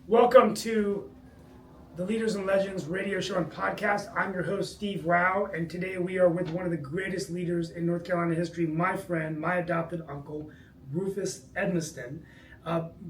Welcome to the Leaders and Legends radio show and podcast. I'm your host, Steve Rao, and today we are with one of the greatest leaders in North Carolina history, my friend, my adopted uncle, Rufus Edmisten.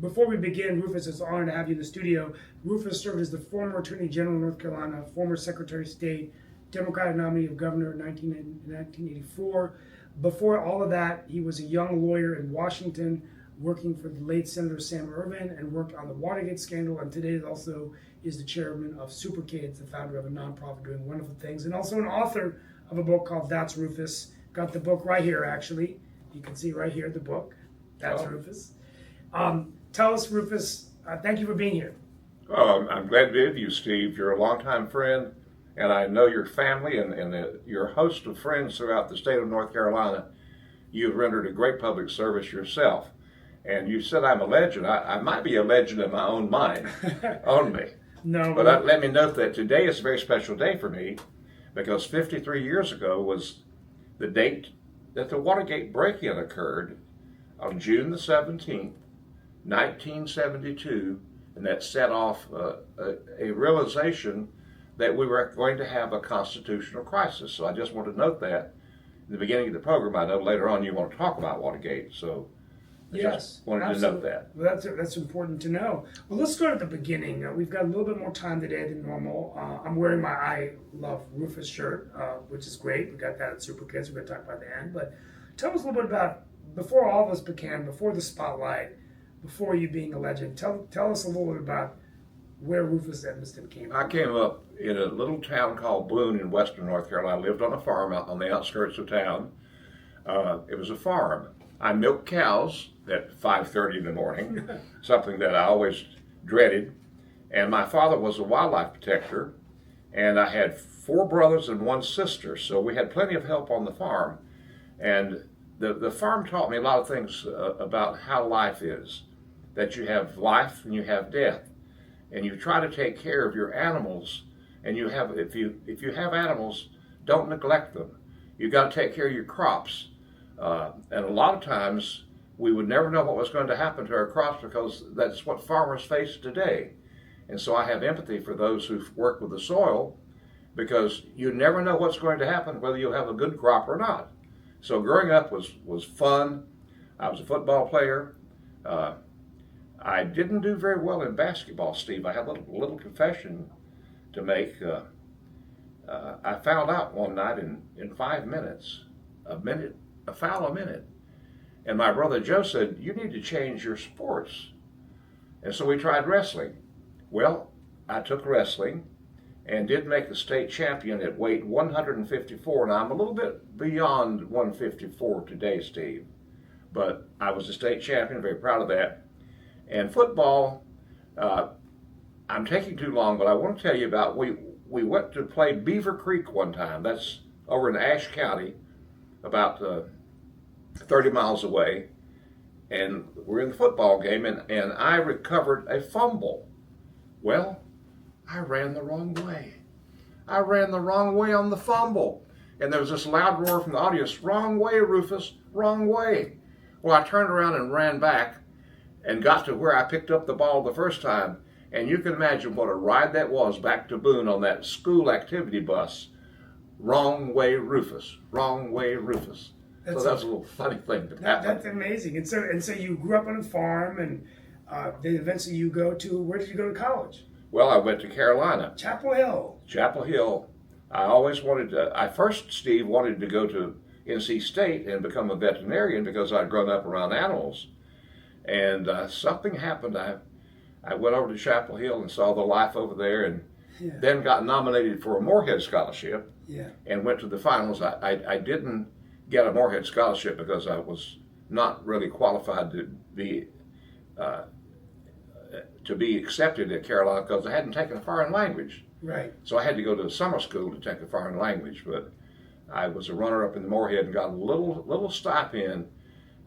Before we begin, Rufus, it's an honor to have you in the studio. Rufus served as the former Attorney General of North Carolina, former Secretary of State, Democratic nominee of governor in 1984. Before all of that, he was a young lawyer in Washington, working for the late Senator Sam Ervin, and worked on the Watergate scandal, and today also is the chairman of Super Kids, the founder of a nonprofit doing wonderful things, and also an author of a book called That's Rufus. Got the book right here, actually. You can see right here the book, That's Rufus. Tell us, Rufus, thank you for being here. Oh, I'm glad to be with you, Steve. You're a longtime friend, and I know your family and your host of friends throughout the state of North Carolina. You've rendered a great public service yourself. And you said I'm a legend. I might be a legend in my own mind, only. No. But let me note that today is a very special day for me, because 53 years ago was the date that the Watergate break-in occurred on June the 17th, 1972, and that set off a realization that we were going to have a constitutional crisis. So I just want to note that in the beginning of the program. I know later on you want to talk about Watergate, so yes, wanted absolutely. to note that. Well, that's important to know. Well, let's start at the beginning. We've got a little bit more time today than normal. I'm wearing my I Love Rufus shirt, which is great. We got that at Super Kids. We're going to talk about the end. But tell us a little bit about, before all of us began, before the spotlight, before you being a legend, tell us a little bit about where Rufus Edmisten came from. I came up in a little town called Boone in western North Carolina. I lived on a farm out on the outskirts of town. It was a farm. I milked cows at 5:30 in the morning, something that I always dreaded. And my father was a wildlife protector, and I had 4 brothers and 1 sister, so we had plenty of help on the farm. And the farm taught me a lot of things about how life is, that you have life and you have death. And you try to take care of your animals, and you have, if you have animals, don't neglect them. You got to take care of your crops. And a lot of times we would never know what was going to happen to our crops, because that's what farmers face today. And so I have empathy for those who work with the soil, because you never know what's going to happen, whether you'll have a good crop or not. So growing up was fun. I was a football player. I didn't do very well in basketball, Steve. I have a little confession to make. I fouled out one night in 5 minutes, a foul a minute. And my brother Joe said, "You need to change your sports." And so we tried wrestling. Well, I took wrestling and did make the state champion at weight 154. Now, I'm a little bit beyond 154 today, Steve, but I was a state champion, very proud of that. And football, I'm taking too long, but I want to tell you about, we went to play Beaver Creek one time. That's over in Ashe County, about 30 miles away. And we're in the football game, and I recovered a fumble. Well, I ran the wrong way. I ran the wrong way on the fumble. And there was this loud roar from the audience, "Wrong way, Rufus, wrong way." Well, I turned around and ran back and got to where I picked up the ball the first time. And you can imagine what a ride that was back to Boone on that school activity bus. Wrong way, Rufus. Wrong way, Rufus. So that's a little funny thing to happen. That's amazing. And so you grew up on a farm, and then eventually you where did you go to college? Well, I went to Carolina. Chapel Hill. Chapel Hill. I always wanted to, I first, Steve, wanted to go to NC State and become a veterinarian, because I'd grown up around animals. And something happened. I went over to Chapel Hill and saw the life over there, and then got nominated for a Moorhead Scholarship, and went to the finals. I didn't get a Moorhead Scholarship because I was not really qualified to be accepted at Carolina, because I hadn't taken a foreign language. Right. So I had to go to summer school to take a foreign language, but I was a runner-up in the Moorhead and got a little stipend,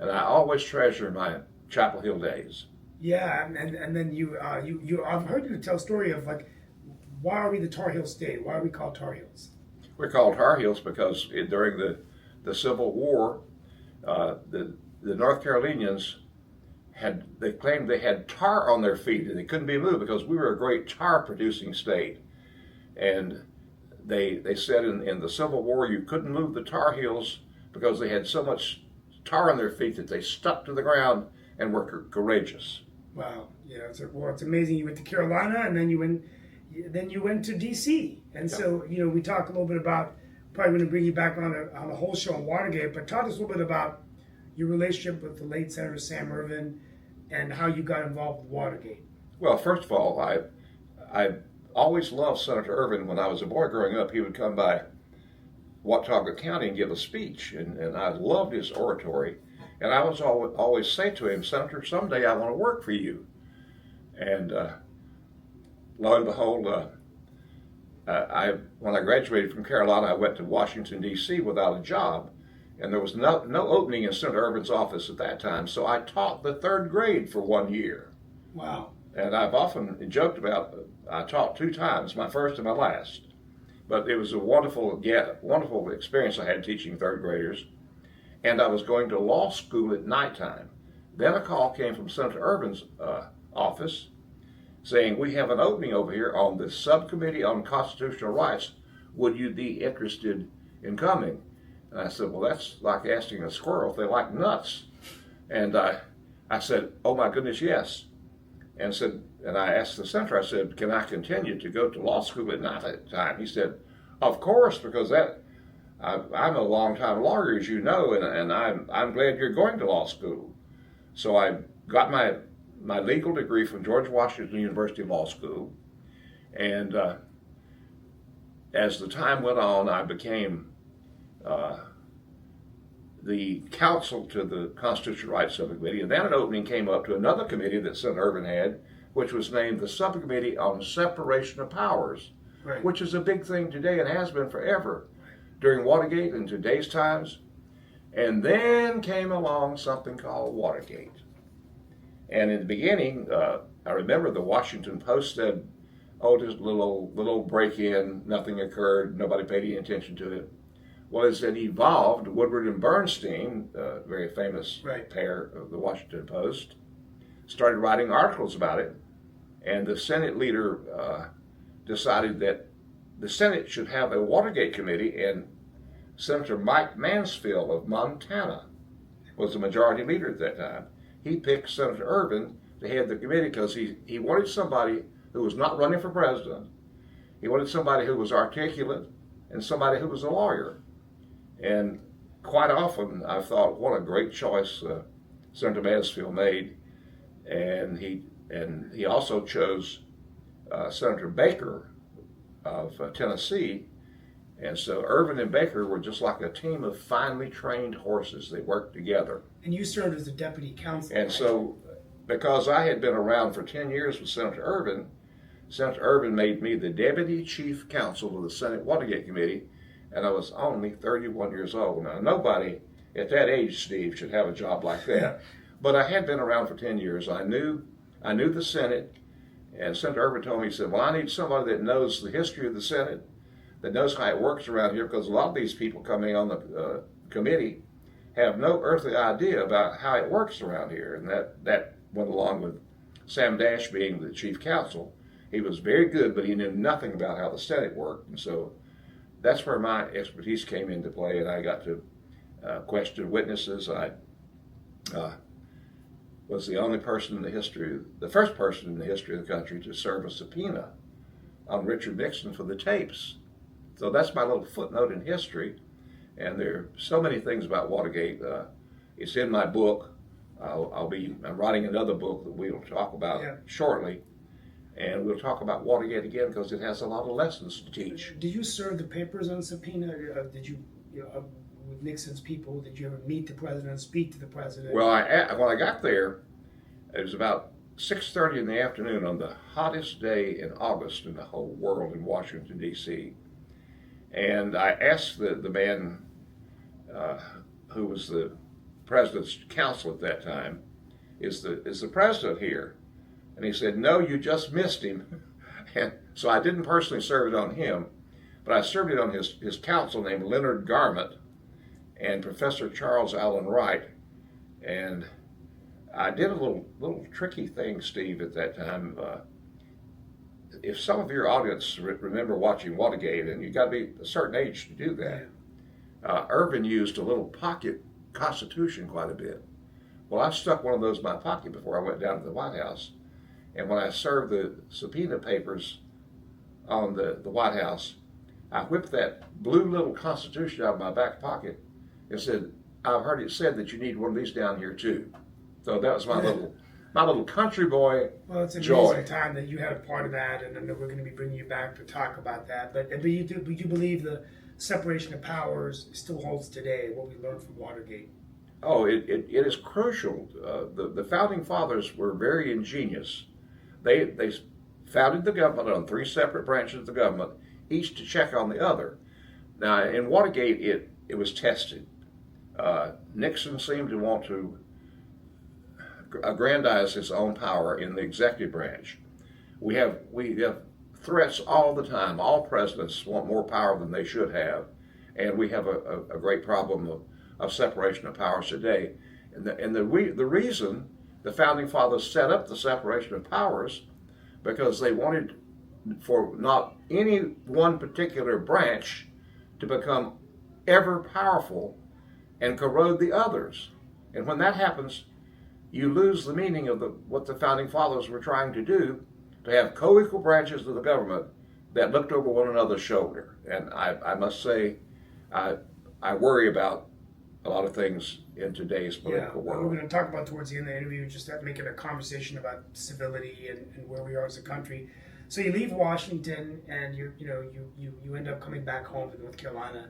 and I always treasure my Chapel Hill days. Yeah, and then you I've heard you tell a story of, like, why are we the Tar Heel State? Why are we called Tar Heels? We're called Tar Heels because during the Civil War, the North Carolinians they claimed they had tar on their feet and they couldn't be moved because we were a great tar producing state. And they said in the Civil War you couldn't move the Tar Heels because they had so much tar on their feet that they stuck to the ground and were courageous. Wow. Yeah. It's amazing. You went to Carolina, and then you went to D.C. And so we talked a little bit about, probably going to bring you back on a whole show on Watergate, but talk to us a little bit about your relationship with the late Senator Sam Ervin and how you got involved with Watergate. Well, first of all, I always loved Senator Ervin. When I was a boy growing up, he would come by Watergate County and give a speech, and I loved his oratory. And I was always say to him, Senator, someday I want to work for you. And lo and behold, when I graduated from Carolina, I went to Washington, D.C. without a job. And there was no opening in Senator Ervin's office at that time, so I taught the 3rd grade for 1 year. Wow. And I've often joked about I taught 2 times, my first and my last. But it was a wonderful experience I had teaching 3rd graders. And I was going to law school at nighttime. Then a call came from Senator Ervin's office saying, we have an opening over here on the Subcommittee on Constitutional Rights. Would you be interested in coming? And I said, well, that's like asking a squirrel if they like nuts. And I said, oh my goodness, yes. And I asked the senator, I said, can I continue to go to law school at night at the time? He said, of course, because I'm a long-time lawyer, as you know, and I'm glad you're going to law school. So I got my legal degree from George Washington University Law School. And as the time went on, I became the counsel to the Constitutional Rights Subcommittee, and then an opening came up to another committee that Senator Ervin had, which was named the Subcommittee on Separation of Powers, right, which is a big thing today and has been forever during Watergate and today's times. And then came along something called Watergate. And in the beginning, I remember the Washington Post said, oh, just a little break-in, nothing occurred, nobody paid any attention to it. Well, as it evolved, Woodward and Bernstein, a very famous pair of the Washington Post, started writing articles about it. And the Senate leader decided that the Senate should have a Watergate committee, and Senator Mike Mansfield of Montana was the majority leader at that time. He picked Senator Ervin to head the committee because he wanted somebody who was not running for president. He wanted somebody who was articulate and somebody who was a lawyer. And quite often I've thought, what a great choice Senator Mansfield made. And he also chose Senator Baker of Tennessee. And so Ervin and Baker were just like a team of finely trained horses. They worked together. And you served as a deputy counsel. And so, because I had been around for 10 years with Senator Ervin made me the Deputy Chief Counsel of the Senate Watergate Committee, and I was only 31 years old. Now, nobody at that age, Steve, should have a job like that. But I had been around for 10 years. I knew the Senate, and Senator Ervin told me, he said, well, I need somebody that knows the history of the Senate, that knows how it works around here, because a lot of these people coming on the committee have no earthly idea about how it works around here. And that went along with Sam Dash being the chief counsel. He was very good, but he knew nothing about how the Senate worked. And so that's where my expertise came into play, and I got to question witnesses. I was the only person in the first person in the history of the country to serve a subpoena on Richard Nixon for the tapes. So that's my little footnote in history. And there are so many things about Watergate. It's in my book. I'm writing another book that we'll talk about shortly. And we'll talk about Watergate again because it has a lot of lessons to teach. Did you serve the papers on subpoena? Did you with Nixon's people, did you ever meet the president, speak to the president? Well, when I got there, it was about 6:30 in the afternoon on the hottest day in August in the whole world in Washington, D.C. And I asked the man who was the president's counsel at that time, is the president here? And he said, no, you just missed him. And so I didn't personally serve it on him, but I served it on his counsel named Leonard Garment and Professor Charles Allen Wright. And I did a little tricky thing, Steve, at that time. If some of your audience remember watching Watergate, and you got to be a certain age to do that, Ervin used a little pocket Constitution quite a bit. Well, I stuck one of those in my pocket before I went down to the White House, and when I served the subpoena papers on the White House, I whipped that blue little Constitution out of my back pocket and said, "I've heard it said that you need one of these down here too." So that was my little country boy. Well, it's an joy. amazing time that you had a part of that, and I know we're going to be bringing you back to talk about that. But you believe the separation of powers still holds today, what we learned from Watergate? Oh, it is crucial. The founding fathers were very ingenious. They founded the government on 3 separate branches of the government, each to check on the other. Now, in Watergate, it was tested. Nixon seemed to want to aggrandize his own power in the executive branch. We have threats all the time. All presidents want more power than they should have, and we have a great problem of separation of powers today. And the reason the founding fathers set up the separation of powers because they wanted for not any one particular branch to become ever powerful and corrode the others. And when that happens, you lose the meaning of what the founding fathers were trying to do, to have co-equal branches of the government that looked over one another's shoulder. And I must say, I worry about a lot of things in today's political world. We're going to talk about towards the end of the interview, just making a conversation about civility and where we are as a country. So you leave Washington, and you end up coming back home to North Carolina,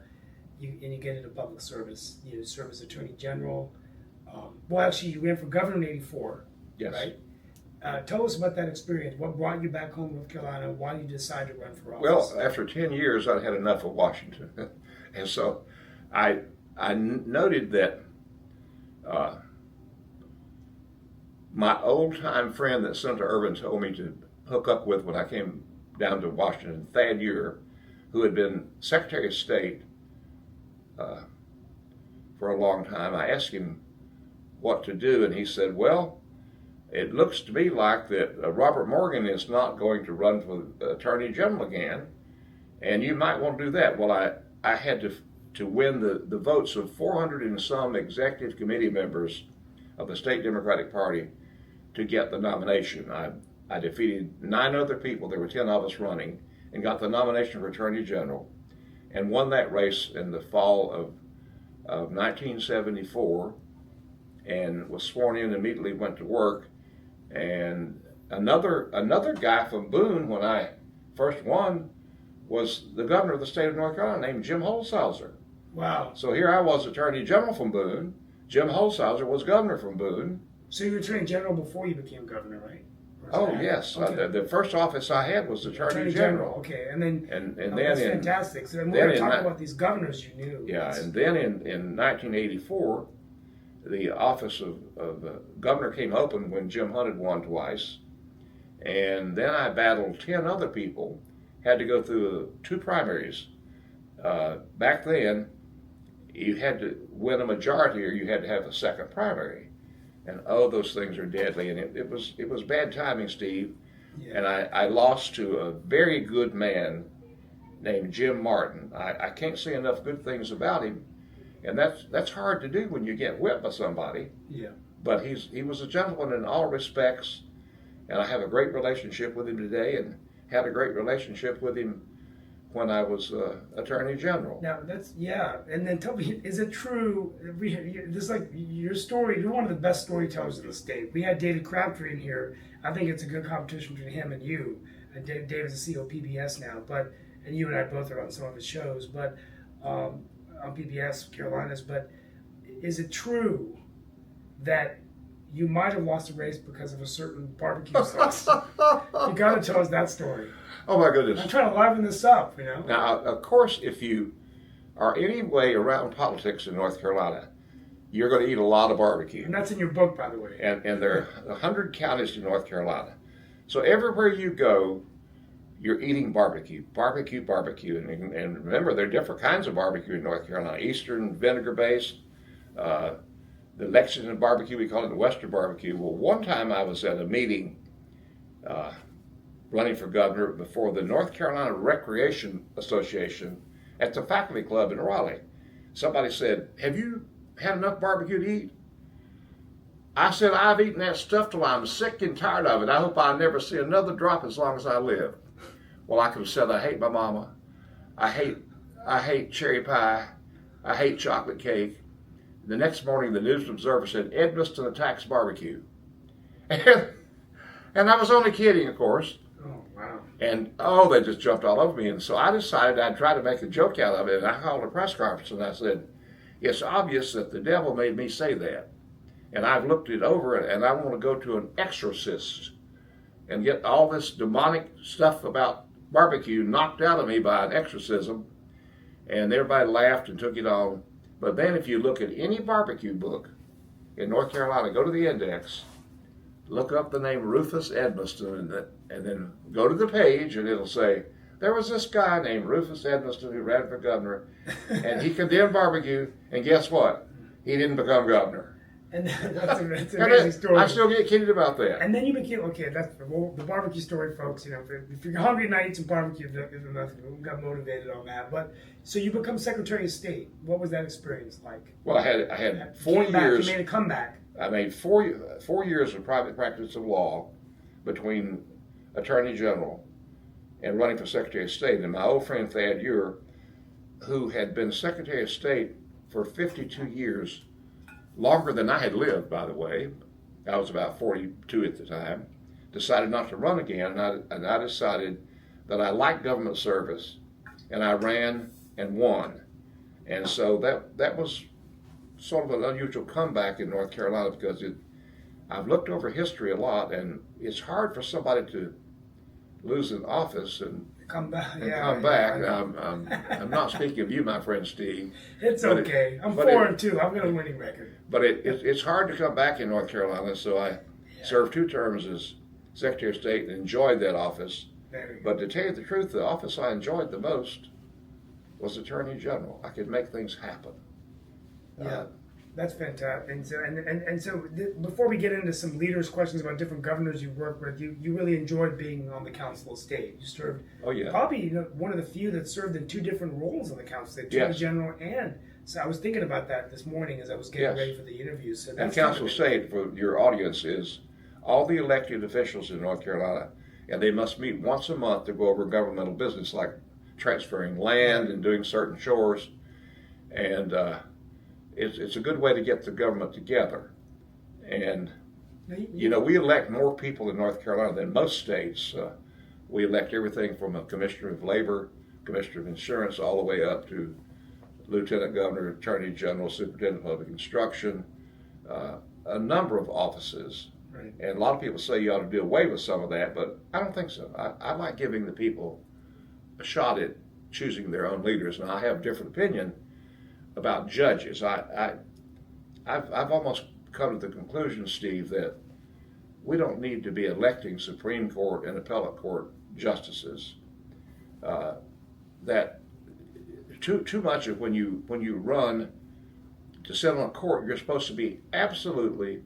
and you get into public service. You serve as Attorney General. Well, actually, you ran for governor in '84. Yes. Right? Tell us about that experience. What brought you back home to North Carolina? Why did you decide to run for office? Well, after 10 years, I'd had enough of Washington. And so I noted that my old-time friend that Senator Ervin told me to hook up with when I came down to Washington, Thad Ure, who had been Secretary of State for a long time, I asked him what to do, and he said, well, it looks to me like that Robert Morgan is not going to run for Attorney General again, and you might want to do that. Well, I had to win the votes of 400 and some executive committee members of the state Democratic Party to get the nomination. I defeated 9 other people, there were 10 of us running, and got the nomination for Attorney General, and won that race in the fall of 1974, and was sworn in, immediately went to work. And another guy from Boone, when I first won, was the governor of the state of North Carolina named Jim Holshouser. Wow. So here I was Attorney General from Boone. Jim Holshouser was governor from Boone. So you were Attorney General before you became governor, right? Oh, yes. Okay. The first office I had was Attorney General. Okay, and then that's fantastic. So then we're going to talk about these governors you knew. Yeah, and then in 1984, the office of governor came open when Jim Hunt had won twice, and then I battled 10 other people, had to go through 2 primaries. Back then, you had to win a majority or you had to have a second primary. And those things are deadly, and it was bad timing, Steve. Yeah. And I lost to a very good man named Jim Martin. I can't say enough good things about him, and that's hard to do when you get whipped by somebody. Yeah. But he was a gentleman in all respects, and I have a great relationship with him today, and had a great relationship with him when I was Attorney General. Now and then tell me, is it true? This is like your story. You're one of the best storytellers in the state. We had David Crabtree in here. I think it's a good competition between him and you. And David's the CEO of PBS now, and you and I both are on some of his shows, but on PBS Carolinas. But is it true that you might have lost a race because of a certain barbecue sauce? You got to tell us that story. Oh my goodness! I'm trying to liven this up, Now, of course, if you are any way around politics in North Carolina, you're going to eat a lot of barbecue. And that's in your book, by the way. And there are 100 counties in North Carolina. So everywhere you go, you're eating barbecue. And remember, there are different kinds of barbecue in North Carolina. Eastern vinegar-based, the Lexington barbecue, we call it the Western barbecue. Well, one time I was at a meeting running for governor before the North Carolina Recreation Association at the faculty club in Raleigh. Somebody said, "Have you had enough barbecue to eat?" I said, "I've eaten that stuff till I'm sick and tired of it. I hope I never see another drop as long as I live." Well, I could have said, "I hate my mama. I hate cherry pie. I hate chocolate cake." The next morning, the News Observer said, "Edmisten attacks barbecue." And I was only kidding, of course. Oh, wow. And, they just jumped all over me. And so I decided I'd try to make a joke out of it. And I called a press conference and I said, "It's obvious that the devil made me say that. And I've looked it over and I want to go to an exorcist and get all this demonic stuff about barbecue knocked out of me by an exorcism." And everybody laughed and took it on. But then if you look at any barbecue book in North Carolina, go to the index, look up the name Rufus Edmisten, and then go to the page, and it'll say, there was this guy named Rufus Edmisten who ran for governor, and he condemned barbecue, and guess what? He didn't become governor. And that's an amazing story. I still get kidded about that. And then you became, that's the barbecue story, folks. If you're hungry tonight, eat some barbecue. We got motivated on that. But so you become Secretary of State. What was that experience like? Well, I had 4 years. You made a comeback. I made 4 years of private practice of law between Attorney General and running for Secretary of State. And my old friend Thad Ure, who had been Secretary of State for 52 years, longer than I had lived, by the way. I was about 42 at the time. Decided not to run again, and I decided that I liked government service, and I ran and won. And so that was sort of an unusual comeback in North Carolina because I've looked over history a lot, and it's hard for somebody to lose an office and come back. I'm not speaking of you, my friend Steve. It's okay. I'm 4-2. I've got a winning record. But it's hard to come back in North Carolina, so I served 2 terms as Secretary of State and enjoyed that office. But to tell you the truth, the office I enjoyed the most was Attorney General. I could make things happen. Yeah, that's fantastic. And so before we get into some leaders' questions about different governors you've worked with, you really enjoyed being on the Council of State. You served probably one of the few that served in 2 different roles on the Council of State, Attorney General and. So I was thinking about that this morning as I was getting ready for the interview. So that's and Council of State, for your audience, is all the elected officials in North Carolina, and they must meet once a month to go over governmental business like transferring land and doing certain chores. And it's a good way to get the government together. And, we elect more people in North Carolina than most states. We elect everything from a Commissioner of Labor, Commissioner of Insurance, all the way up to Lieutenant Governor, Attorney General, Superintendent of Public Instruction, a number of offices. Right. And a lot of people say you ought to do away with some of that, but I don't think so. I like giving the people a shot at choosing their own leaders, and I have a different opinion about judges. I've almost come to the conclusion, Steve, that we don't need to be electing Supreme Court and Appellate Court justices. That too much of when you run to sit on a court, you're supposed to be absolutely,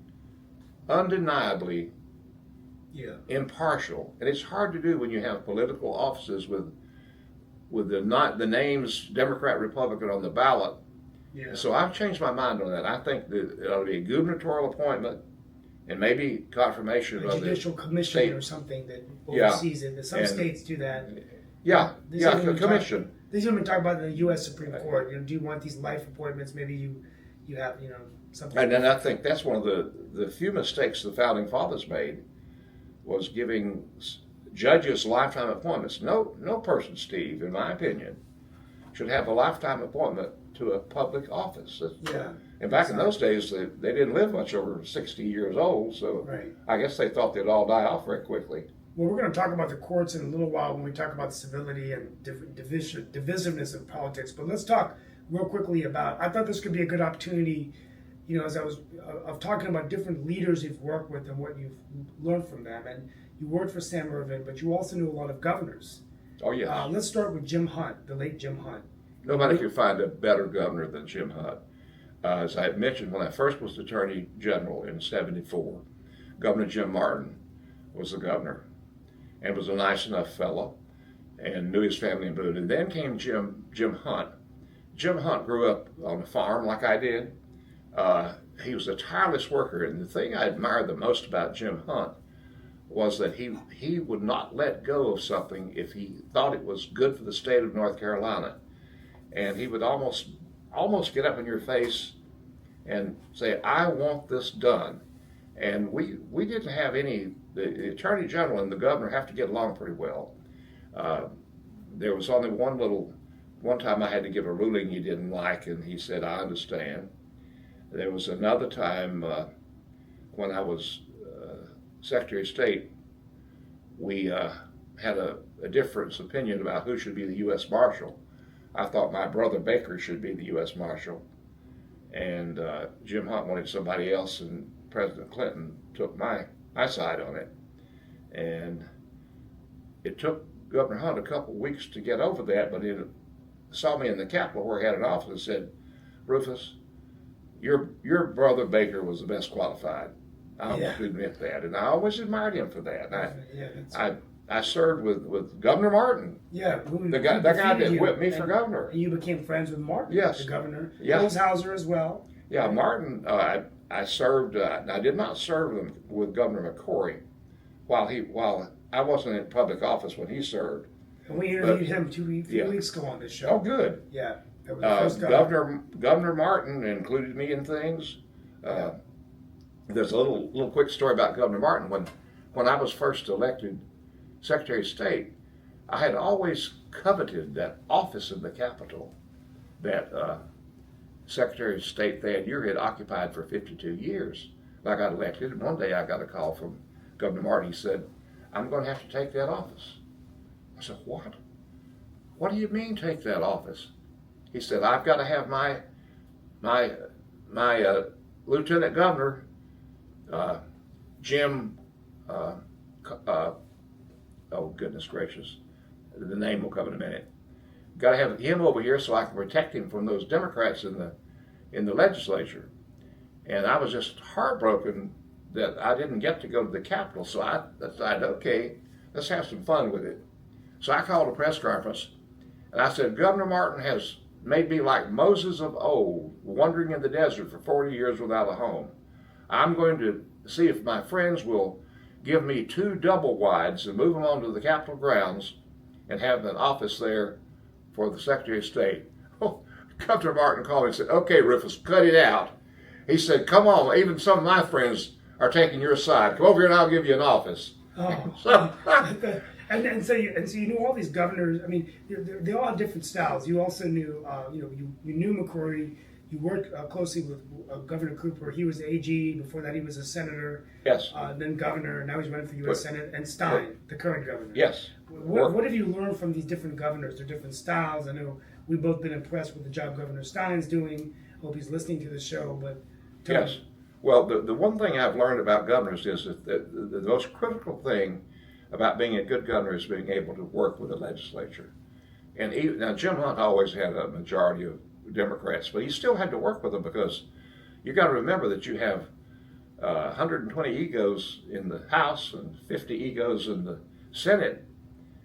undeniably impartial, and it's hard to do when you have political offices with the names Democrat, Republican on the ballot. Yeah. So I've changed my mind on that. I think that it ought to be a gubernatorial appointment and maybe confirmation of the judicial commission state or something that oversees it. Some states do that. Commission. These women talk about the U.S. Supreme Court. Do you want these life appointments? Maybe you have something. And then I think that's one of the few mistakes the founding fathers made was giving judges lifetime appointments. No person, Steve, in my opinion, should have a lifetime appointment to a public office. And back in those days, they didn't live much over 60 years old, so I guess they thought they'd all die off very quickly. Well, we're going to talk about the courts in a little while when we talk about civility and divisiveness of politics. But let's talk real quickly about, I thought this could be a good opportunity, as I was of talking about different leaders you've worked with and what you've learned from them. And you worked for Sam Ervin, but you also knew a lot of governors. Oh, yes. Let's start with Jim Hunt, the late Jim Hunt. Nobody could find a better governor than Jim Hunt. As I mentioned, when I first was Attorney General in '74, Governor Jim Martin was the governor and was a nice enough fellow and knew his family in Boone. And then came Jim Hunt. Jim Hunt grew up on a farm like I did. He was a tireless worker, and the thing I admired the most about Jim Hunt was that he would not let go of something if he thought it was good for the state of North Carolina. And he would almost get up in your face and say, I want this done. And we didn't have the Attorney General and the governor have to get along pretty well. There was only one time I had to give a ruling he didn't like, and he said, I understand. There was another time when I was Secretary of State, we had a difference opinion about who should be the U.S. Marshal. I thought my brother Baker should be the U.S. Marshal, and Jim Hunt wanted somebody else, and President Clinton took my side on it. And it took Governor Hunt a couple of weeks to get over that, but he saw me in the Capitol where he had an office and said, Rufus, your brother Baker was the best qualified. I want to admit that, and I always admired him for that. I served with Governor Martin. Yeah, that guy that whipped me for governor. And you became friends with Martin, yes, the governor. Yes. Hauser as well. Yeah, Martin. I served. I did not serve with Governor McCory while I wasn't in public office when he served. And we interviewed him few weeks ago on this show. Oh, good. Yeah, that was the first guy. Governor Martin included me in things. There's a little quick story about Governor Martin. When I was first elected Secretary of State, I had always coveted that office in the Capitol that Secretary of State Thad Ure had occupied for 52 years. And I got elected, and one day I got a call from Governor Martin. He said, I'm going to have to take that office. I said, what? What do you mean take that office? He said, I've got to have my Lieutenant Governor, Jim, oh goodness gracious, the name will come in a minute. Got to have him over here so I can protect him from those Democrats in the legislature. And I was just heartbroken that I didn't get to go to the Capitol. So I decided, okay, let's have some fun with it. So I called a press conference, and I said, Governor Martin has made me like Moses of old, wandering in the desert for 40 years without a home. I'm going to see if my friends will give me 2 double wides and move them onto the Capitol grounds and have an office there for the Secretary of State. Oh, Governor Martin called me and said, okay, Rufus, cut it out. He said, come on, even some of my friends are taking your side. Come over here and I'll give you an office. Oh. And so you knew all these governors. I mean, they all had different styles. You also knew, you knew McCrory. You worked closely with Governor Cooper. He was AG. Before that, he was a senator. Yes. Then governor. Now he's running for U.S. Senate. And Stein, the current governor. Yes. What have you learned from these different governors? Their different styles. I know we've both been impressed with the job Governor Stein's doing. Hope he's listening to the show. But yes. Well, the one thing I've learned about governors is that the most critical thing about being a good governor is being able to work with the legislature. And now Jim Hunt always had a majority of Democrats, but he still had to work with them because you got to remember that you have 120 egos in the House and 50 egos in the Senate.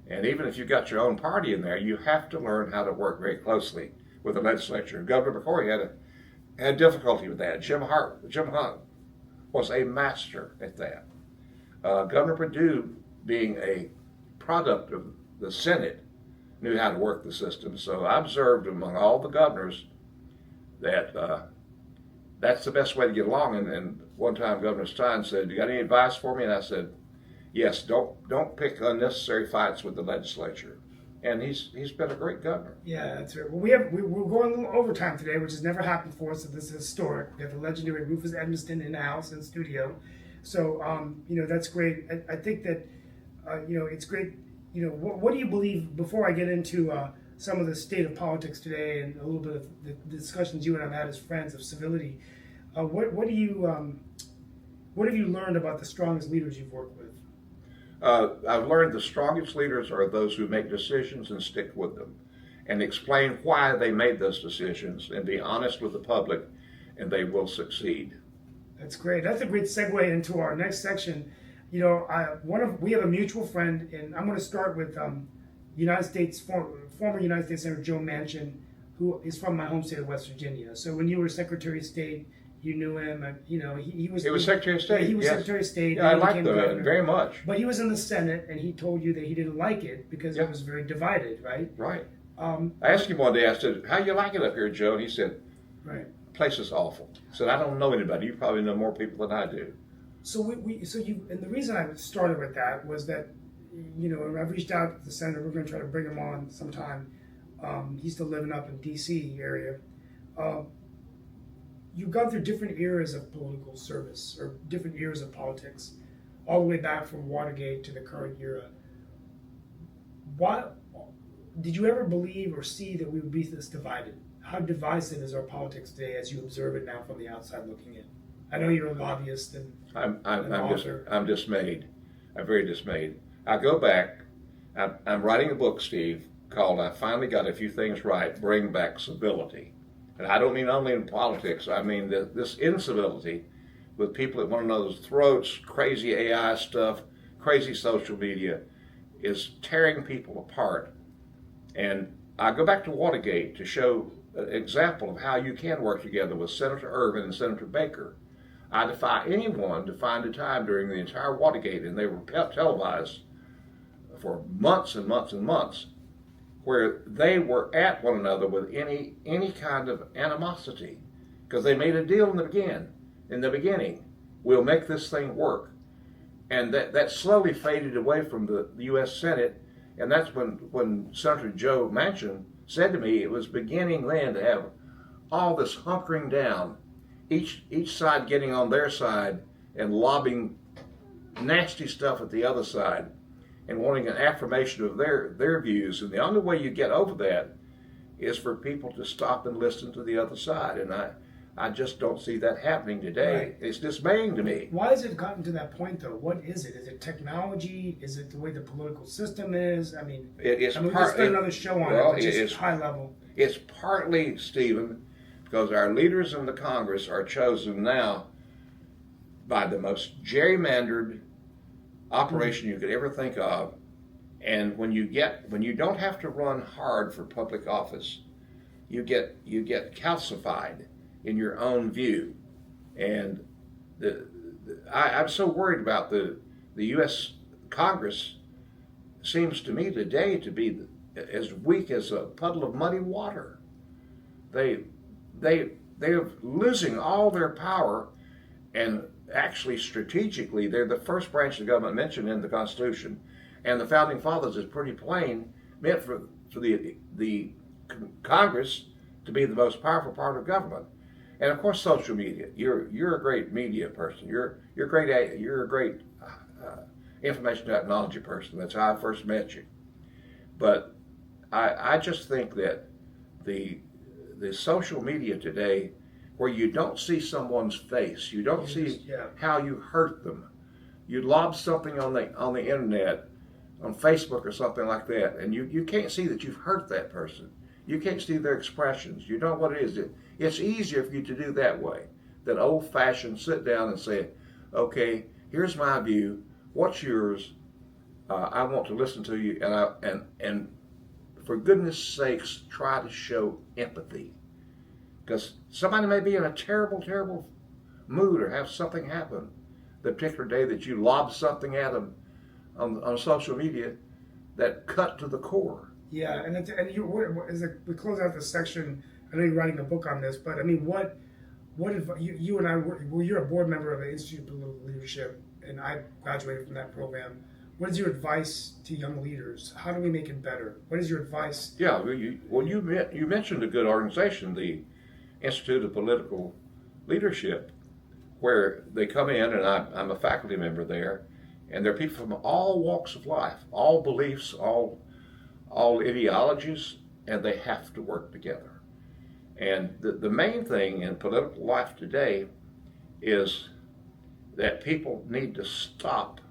And even if you've got your own party in there, you have to learn how to work very closely with the legislature. Governor McCrory had difficulty with that. Jim Hunt was a master at that. Governor Perdue, being a product of the Senate, knew how to work the system. So I observed among all the governors that that's the best way to get along. And one time Governor Stein said, "You got any advice for me?" And I said, "Yes, don't pick unnecessary fights with the legislature." And he's been a great governor. Yeah, that's right. Well, we're going a little overtime today, which has never happened for us. So this is historic. We have the legendary Rufus Edmisten in the house in studio. So that's great. I think that it's great. What do you believe? Before I get into some of the state of politics today and a little bit of the discussions you and I've had as friends of civility, what have you learned about the strongest leaders you've worked with? I've learned the strongest leaders are those who make decisions and stick with them and explain why they made those decisions and be honest with the public and they will succeed. That's great. That's a great segue into our next section. You know, we have a mutual friend, and I'm going to start with former United States Senator Joe Manchin, who is from my home state of West Virginia. So when you were Secretary of State, you knew him. He was. He was Secretary of State. Yeah, he was yes. Secretary of State. Yeah, I liked him very much. But he was in the Senate, and he told you that he didn't like it because Yeah. it was very divided, right? Right. I asked him one day. I said, "How you like it up here, Joe?" And he said, "Right. The place is awful." I said, "I don't know anybody. You probably know more people than I do." So and the reason I started with that was that, you know, I've reached out to the senator. We're going to try to bring him on sometime. He's still living up in D.C. area. You've gone through different eras of political service or different eras of politics, all the way back from Watergate to the current era. What did you ever believe or see that we would be this divided? How divisive is our politics today as you observe it now from the outside looking in? I know you're a lobbyist and I'm dismayed. I'm very dismayed. I go back. I'm writing a book, Steve, called "I Finally Got a Few Things Right: Bring Back Civility." And I don't mean only in politics. I mean this incivility with people at one another's throats, crazy AI stuff, crazy social media, is tearing people apart. And I go back to Watergate to show an example of how you can work together with Senator Ervin and Senator Baker. I defy anyone to find a time during the entire Watergate, and they were televised for months and months and months, where they were at one another with any kind of animosity, because they made a deal in the beginning. We'll make this thing work, and that slowly faded away from the U.S. Senate, and that's when Senator Joe Manchin said to me it was beginning then to have all this hunkering down, each side getting on their side and lobbing nasty stuff at the other side, and wanting an affirmation of their views. And the only way you get over that is for people to stop and listen to the other side. And I just don't see that happening today. Right. It's dismaying to me. Why has it gotten to that point, though? What is it? Is it technology? Is it the way the political system is? I mean, we could spend another show on it, but just high level. It's partly, Stephen, because our leaders in the Congress are chosen now by the most gerrymandered operation you could ever think of. And when you don't have to run hard for public office, you get calcified in your own view. And I'm so worried about the U.S. Congress. Seems to me today to be as weak as a puddle of muddy water. They're losing all their power, and actually strategically they're the first branch of the government mentioned in the Constitution, and the Founding Fathers is pretty plain meant for the Congress to be the most powerful part of government. And of course, social media. You're a great media person. You're a great information technology person. That's how I first met you. But I just think that the social media today, where you don't see someone's face, you don't see how you hurt them. You lob something on the internet, on Facebook or something like that, and you can't see that you've hurt that person. You can't see their expressions. You know what it is. It's easier for you to do that way than old-fashioned sit down and say, okay, here's my view. What's yours? I want to listen to you, and for goodness sakes, try to show empathy. Because somebody may be in a terrible, terrible mood or have something happen the particular day that you lob something at them on social media that cut to the core. Yeah, and as we close out this section, I know you're writing a book on this, but I mean, what if you and I well, you're a board member of the Institute of Political Leadership, and I graduated from that program. What is your advice to young leaders? How do we make it better? What is your advice? Yeah, you mentioned a good organization, the Institute of Political Leadership, where they come in, and I'm a faculty member there, and there are people from all walks of life, all beliefs, all ideologies, and they have to work together. And the main thing in political life today is that people need to stop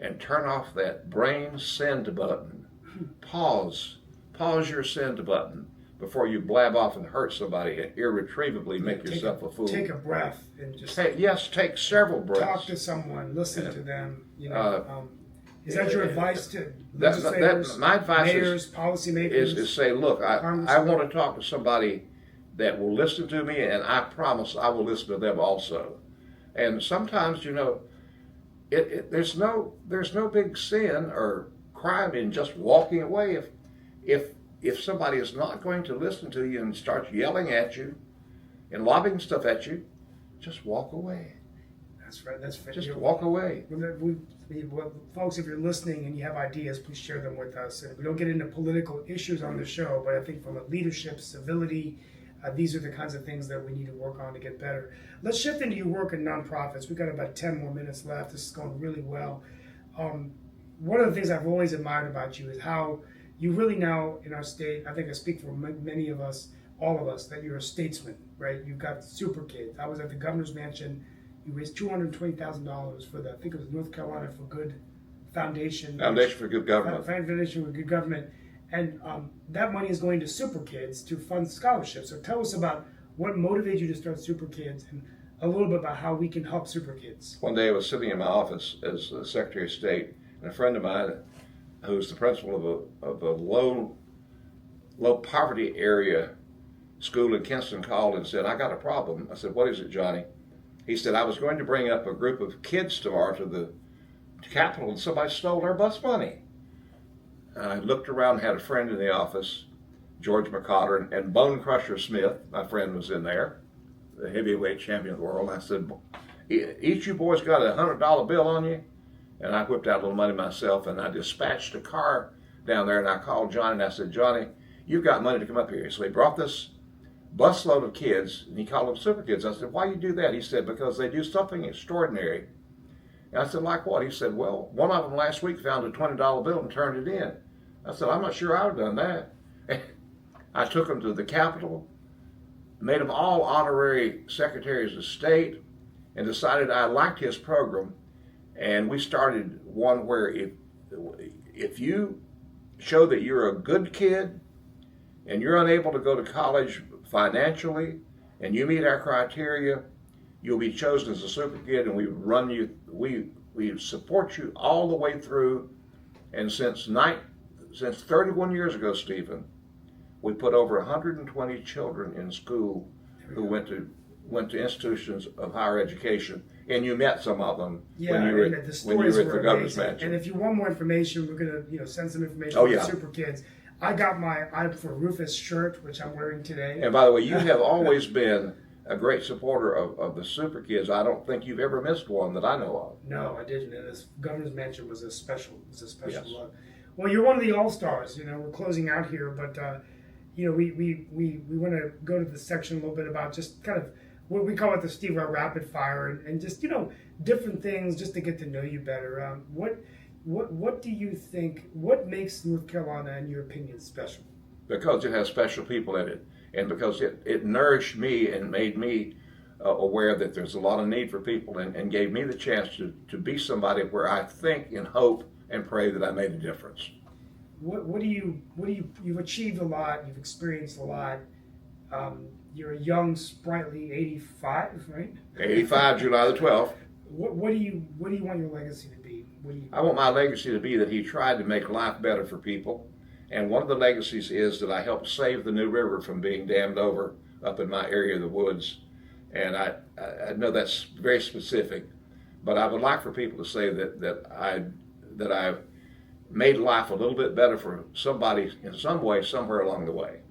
and turn off that brain send button. Pause your send button. before you blab off and hurt somebody and irretrievably make yourself a fool. Take a breath and just take several breaths. Talk to someone, listen to them. Is that your advice to legislators, my advice mayors, policymakers? Is say, look, I want to talk to somebody that will listen to me, and I promise I will listen to them also. And sometimes, there's no big sin or crime in just walking away. If somebody is not going to listen to you and starts yelling at you and lobbing stuff at you, just walk away. That's right. That's right. Just walk away. Folks, if you're listening and you have ideas, please share them with us. And we don't get into political issues on the show, but I think from a leadership, civility, these are the kinds of things that we need to work on to get better. Let's shift into your work in nonprofits. We've got about 10 more minutes left. This is going really well. One of the things I've always admired about you is how you really now in our state, I think I speak for many of us, all of us, that you're a statesman, right? You've got super kids. I was at the governor's mansion. You raised $220,000 for I think it was North Carolina for Good Foundation. Foundation for Good Government. Foundation for Good Government. And that money is going to super kids to fund scholarships. So tell us about what motivated you to start Super Kids and a little bit about how we can help super kids. One day I was sitting in my office as the Secretary of State, and a friend of mine who's the principal of a low poverty area school in Kinston called and said, I got a problem. I said, what is it, Johnny? He said, I was going to bring up a group of kids tomorrow to the Capitol and somebody stole their bus money. And I looked around and had a friend in the office, George McCotter, and Bone Crusher Smith, my friend, was in there, the heavyweight champion of the world. I said, each you boys got a $100 bill on you? And I whipped out a little money myself, and I dispatched a car down there, and I called Johnny, and I said, Johnny, you've got money to come up here. So he brought this busload of kids, and he called them super kids. I said, why you do that? He said, because they do something extraordinary. And I said, like what? He said, well, one of them last week found a $20 bill and turned it in. I said, I'm not sure I would have done that. I took them to the Capitol, made them all honorary secretaries of state, and decided I liked his program. And we started one where if you show that you're a good kid and you're unable to go to college financially and you meet our criteria, you'll be chosen as a super kid, and we support you all the way through. And since 31 years ago, Stephen, we put over 120 children in school who went to institutions of higher education. And you met some of them when you were at the governor's mansion. And if you want more information, we're going to send some information to Super Kids. I got my for Rufus shirt, which I'm wearing today. And by the way, you have always been a great supporter of the Super Kids. I don't think you've ever missed one that I know of. No, I didn't. And this governor's mansion was a special Yes. love. Well, you're one of the all-stars. We're closing out here, but we want to go to the section a little bit about just kind of what we call it the Steve Rao Rapid Fire, and just different things just to get to know you better. What do you think? What makes North Carolina, in your opinion, special? Because it has special people in it, and because it nourished me and made me aware that there's a lot of need for people, and gave me the chance to be somebody where I think and hope and pray that I made a difference. You've achieved a lot. You've experienced a lot. You're a young, sprightly 85, right? 85, July the 12th. What do you want your legacy to be? I want my legacy to be that he tried to make life better for people. And one of the legacies is that I helped save the New River from being dammed over up in my area of the woods. And I know that's very specific, but I would like for people to say that I've made life a little bit better for somebody in some way, somewhere along the way.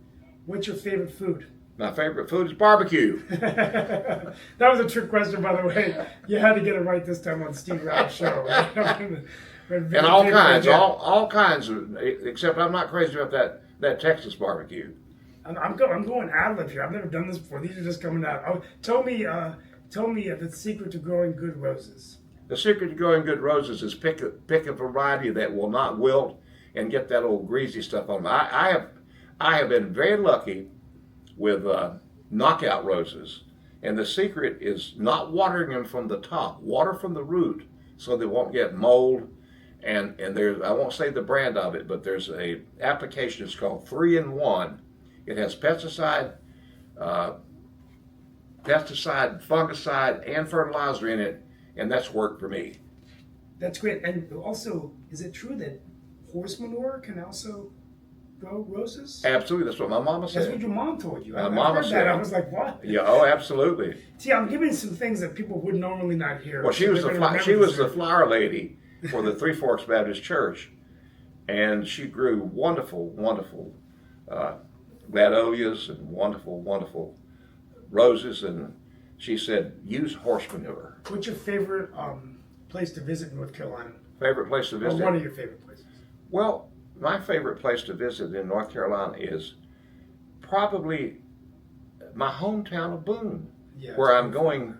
What's your favorite food? My favorite food is barbecue. That was a trick question, by the way. You had to get it right this time on Steve Rao's show. Right? And all kinds of, except I'm not crazy about that Texas barbecue. I'm going ad lib here. I've never done this before. These are just coming out. Tell me the secret to growing good roses. The secret to growing good roses is pick a variety that will not wilt and get that old greasy stuff on them. I have been very lucky with knockout roses, and the secret is not watering them from the top. Water from the root so they won't get mold. And there's, I won't say the brand of it, but there's a application. It's called 3-in-1. It has pesticide, fungicide, and fertilizer in it, and that's worked for me. That's great. And also, is it true that horse manure can also grow roses? Absolutely, that's what my mama said. That's what your mom told you. My I mama heard said. that. I was like, what? Yeah, oh, absolutely. See, I'm giving some things that people would normally not hear. Well, she So was they're gonna the remember this. flower lady for the Three Forks Baptist Church, and she grew wonderful gladolias and wonderful roses, and she said use horse manure. What's your favorite place to visit in North Carolina? Favorite place to visit? Or one of your favorite places? Well, my favorite place to visit in North Carolina is probably my hometown of Boone, Yeah, where I'm going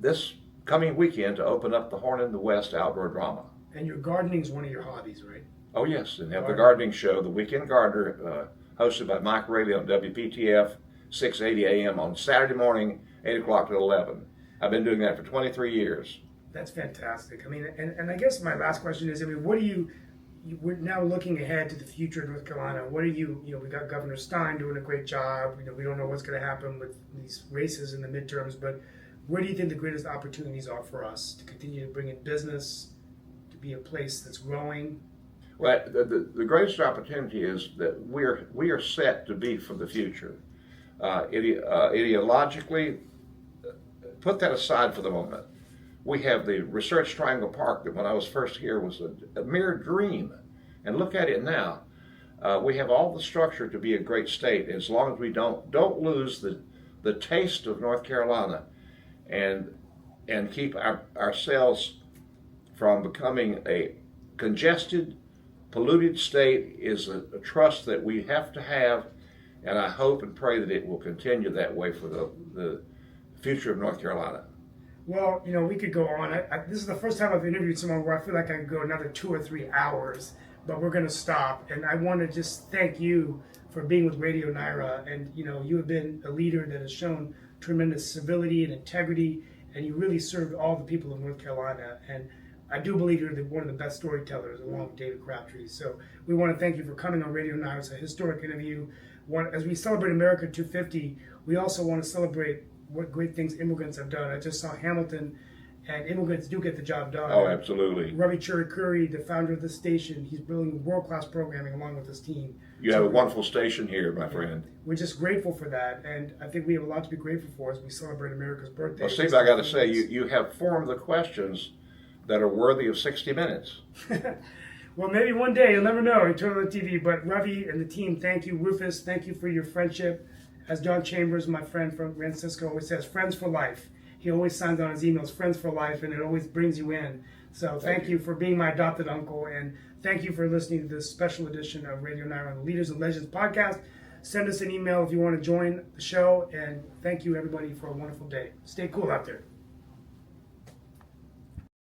this coming weekend to open up the Horn in the West outdoor drama. And your gardening is one of your hobbies, right? Oh yes, and have the gardening show, The Weekend Gardener, hosted by Mike Rayleigh on WPTF, 680 AM on Saturday morning, 8 o'clock to 11. I've been doing that for 23 years. That's fantastic. I mean, and I guess my last question is, I mean, what do we're now looking ahead to the future of North Carolina. What are we got Governor Stein doing a great job. We don't know what's going to happen with these races in the midterms, but where do you think the greatest opportunities are for us to continue to bring in business, to be a place that's growing? Well, the greatest opportunity is that we are set to be for the future. Ideologically, put that aside for the moment. We have the Research Triangle Park that when I was first here was a mere dream. And look at it now. We have all the structure to be a great state as long as we don't lose the taste of North Carolina and keep ourselves from becoming a congested, polluted state is a trust that we have to have, and I hope and pray that it will continue that way for the future of North Carolina. Well, we could go on. This is the first time I've interviewed someone where I feel like I could go another 2 or 3 hours, but we're going to stop. And I want to just thank you for being with Radio Nyra. And, you have been a leader that has shown tremendous civility and integrity, and you really served all the people of North Carolina. And I do believe you're one of the best storytellers, along with David Crabtree. So we want to thank you for coming on Radio Nyra. It's a historic interview. As we celebrate America 250, we also want to celebrate what great things immigrants have done. I just saw Hamilton, and immigrants do get the job done. Oh, absolutely. Ravi Chirikuri, the founder of the station, he's building world-class programming along with his team. You have a wonderful station here, my friend. We're just grateful for that, and I think we have a lot to be grateful for as we celebrate America's birthday. Well, Steve, I got to say, you have formed the questions that are worthy of 60 Minutes. Well, maybe one day, you'll never know. You turn on the TV, but Ravi and the team, thank you. Rufus, thank you for your friendship. As John Chambers, my friend from San Francisco, always says, friends for life. He always signs on his emails, friends for life, and it always brings you in. So thank you for being my adopted uncle, and thank you for listening to this special edition of Radio Nyra on the Leaders and Legends podcast. Send us an email if you want to join the show, and thank you, everybody, for a wonderful day. Stay cool out there.